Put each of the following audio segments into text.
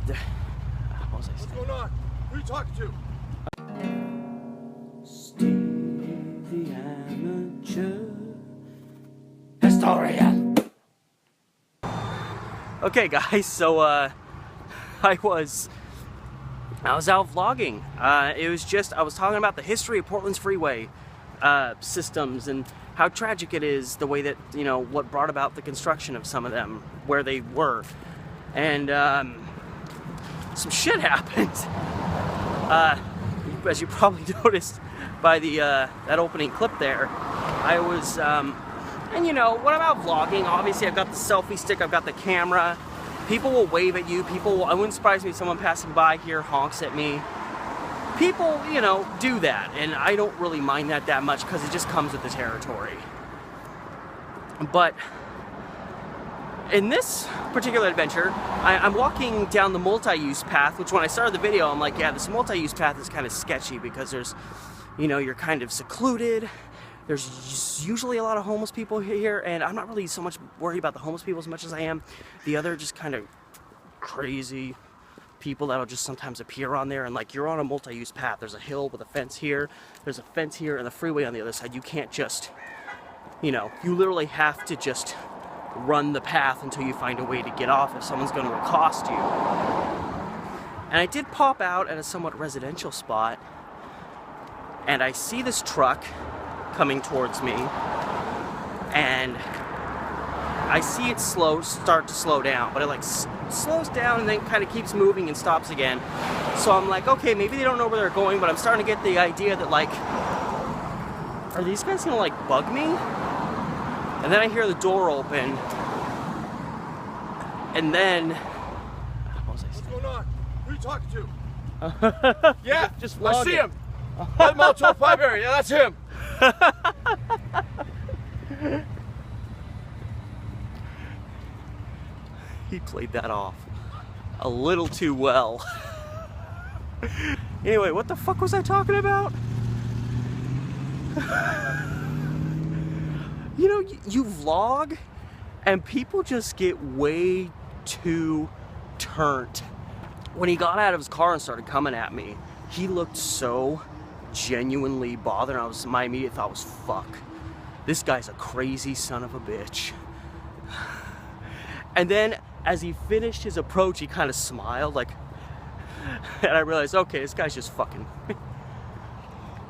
What was I saying? What's going on? Who are you talking to? Steve the Amateur Historian. Okay, guys, so I was out vlogging. It was just, I was talking about the history of Portland's freeway systems and how tragic it is, the way that, you know, what brought about the construction of some of them, where they were. And some shit happened. As you probably noticed by the that opening clip there, I was, and you know, when I'm out vlogging, obviously I've got the selfie stick, I've got the camera. People will wave at you. People will, it wouldn't surprise me if someone passing by here honks at me. People, you know, do that, and I don't really mind that much because it just comes with the territory. But in this particular adventure, I'm walking down the multi-use path, which when I started the video, I'm like, yeah, this multi-use path is kind of sketchy because there's, you know, you're kind of secluded. There's usually a lot of homeless people here, and I'm not really so much worried about the homeless people as much as I am the other just kind of crazy people that'll just sometimes appear on there. And like, you're on a multi-use path, there's a hill with a fence here, there's a fence here, and the freeway on the other side. You can't just, you know, you literally have to just run the path until you find a way to get off if someone's going to accost you. And I did pop out at a somewhat residential spot, and I see this truck coming towards me, and I see it start to slow down, but it like slows down and then kind of keeps moving and stops again. So I'm like, okay, maybe they don't know where they're going, but I'm starting to get the idea that like, are these guys gonna like bug me? And then I hear the door open, and then what was I saying? What's going on? Who are you talking to? Yeah, just I see him. That Molotov 5 area, yeah, that's him. He played that off a little too well. Anyway, what the fuck was I talking about? You know, you vlog and people just get way too turned. When he got out of his car and started coming at me, he looked so genuinely bothered. My immediate thought was, fuck, this guy's a crazy son of a bitch. And then as he finished his approach, he kind of smiled, like, and I realized, okay, this guy's just fucking.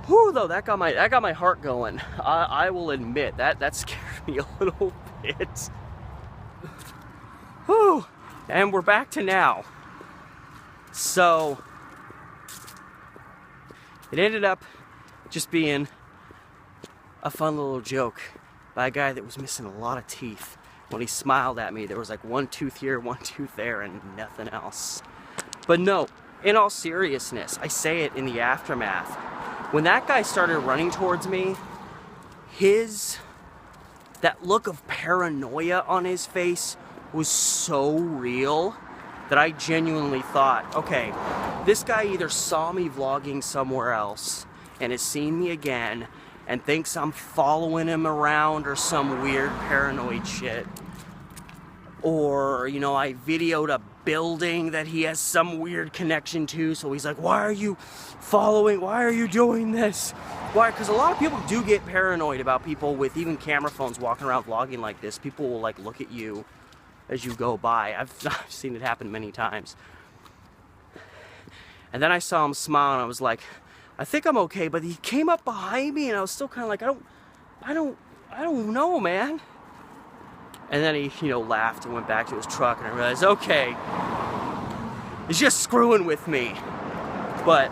Whew, though, that got my heart going. I will admit that scared me a little bit. Whew, and we're back to now. So it ended up just being a fun little joke by a guy that was missing a lot of teeth. When he smiled at me, there was like one tooth here, one tooth there, and nothing else. But no, in all seriousness, I say it in the aftermath. When that guy started running towards me, that look of paranoia on his face was so real that I genuinely thought, okay, this guy either saw me vlogging somewhere else and has seen me again and thinks I'm following him around or some weird paranoid shit, or, you know, I videoed a building that he has some weird connection to, so he's like, why are you following, why are you doing this? Why? Because a lot of people do get paranoid about people with even camera phones walking around vlogging like this. People will like look at you as you go by. I've seen it happen many times. And then I saw him smile and I was like, I think I'm okay, but he came up behind me and I was still kind of like, I don't know, man. And then he, you know, laughed and went back to his truck, and I realized, okay, he's just screwing with me. But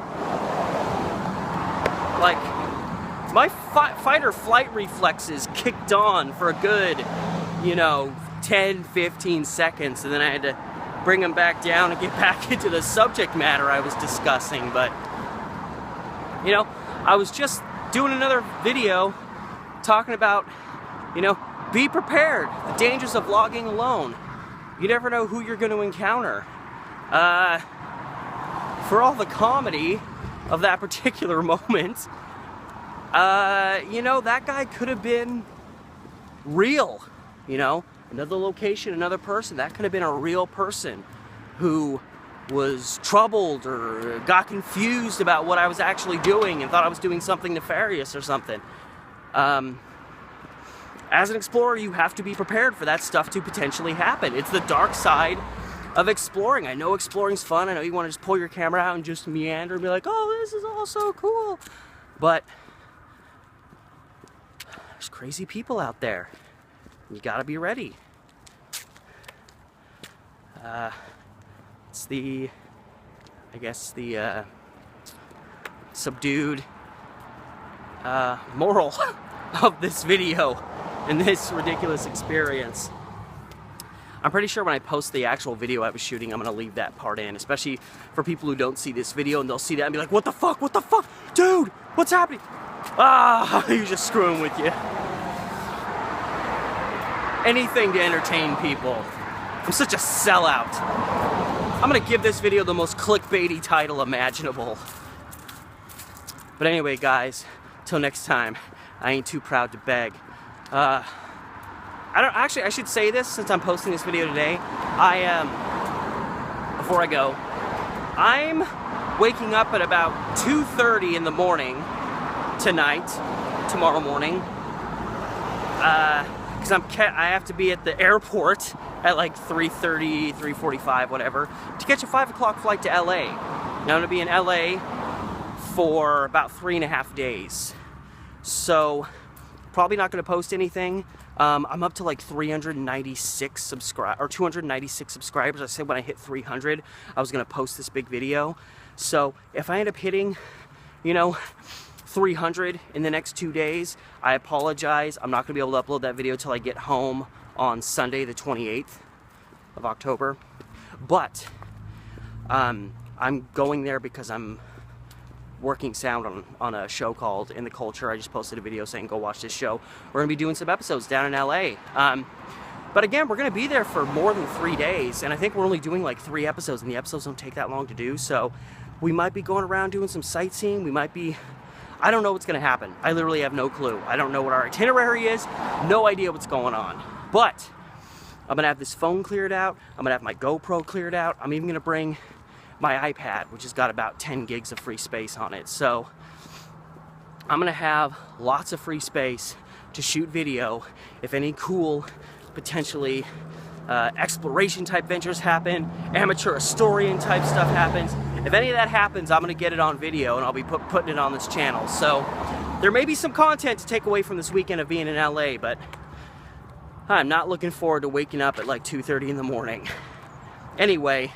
like, my fight or flight reflexes kicked on for a good, you know, 10, 15 seconds, and then I had to bring him back down and get back into the subject matter I was discussing. But, you know, I was just doing another video talking about, you know, be prepared, the dangers of vlogging alone. You never know who you're going to encounter. For all the comedy of that particular moment, you know, that guy could have been real, you know, another location, another person. That could have been a real person who was troubled or got confused about what I was actually doing and thought I was doing something nefarious or something. As an explorer, you have to be prepared for that stuff to potentially happen. It's the dark side of exploring. I know exploring's fun. I know you want to just pull your camera out and just meander and be like, oh, this is all so cool. But there's crazy people out there. You gotta be ready. It's the, I guess, the subdued moral of this video and this ridiculous experience. I'm pretty sure when I post the actual video I was shooting, I'm gonna leave that part in, especially for people who don't see this video and they'll see that and be like, what the fuck, dude, what's happening? Ah, you're just screwing with you. Anything to entertain people. I'm such a sellout. I'm gonna give this video the most clickbaity title imaginable. But anyway, guys, till next time, I ain't too proud to beg. I should say this since I'm posting this video today. Before I go, I'm waking up at about 2:30 in the morning tonight, tomorrow morning, because I have to be at the airport at like 3:30, 3:45, whatever, to catch a 5 o'clock flight to LA. Now I'm gonna be in LA for about 3.5 days. So probably not gonna post anything. I'm up to like 396 or 296 subscribers. I said when I hit 300, I was gonna post this big video. So if I end up hitting, 300 in the next 2 days, I apologize. I'm not gonna be able to upload that video till I get home on Sunday, the 28th of October. But I'm going there because I'm working sound on a show called In the Culture. I just posted a video saying go watch this show. We're gonna be doing some episodes down in LA. But again, we're gonna be there for more than 3 days, and I think we're only doing like 3 episodes, and the episodes don't take that long to do, so we might be going around doing some sightseeing. I don't know what's gonna happen. I literally have no clue. I don't know what our itinerary is, no idea what's going on. But I'm gonna have this phone cleared out, I'm gonna have my GoPro cleared out, I'm even gonna bring my iPad, which has got about 10 gigs of free space on it. So I'm gonna have lots of free space to shoot video. If any cool, potentially exploration type ventures happen, amateur historian type stuff happens, if any of that happens, I'm gonna get it on video and I'll be putting it on this channel. So there may be some content to take away from this weekend of being in LA, but I'm not looking forward to waking up at like 2:30 in the morning. Anyway,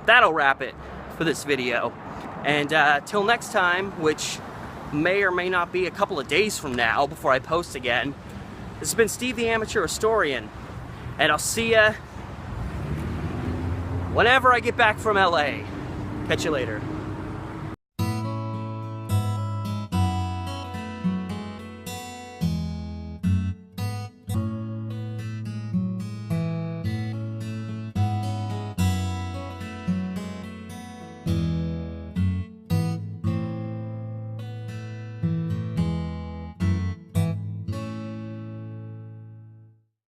that'll wrap it for this video. And till next time, which may or may not be a couple of days from now before I post again, this has been Steve the Amateur Historian, and I'll see ya whenever I get back from LA. Catch you later.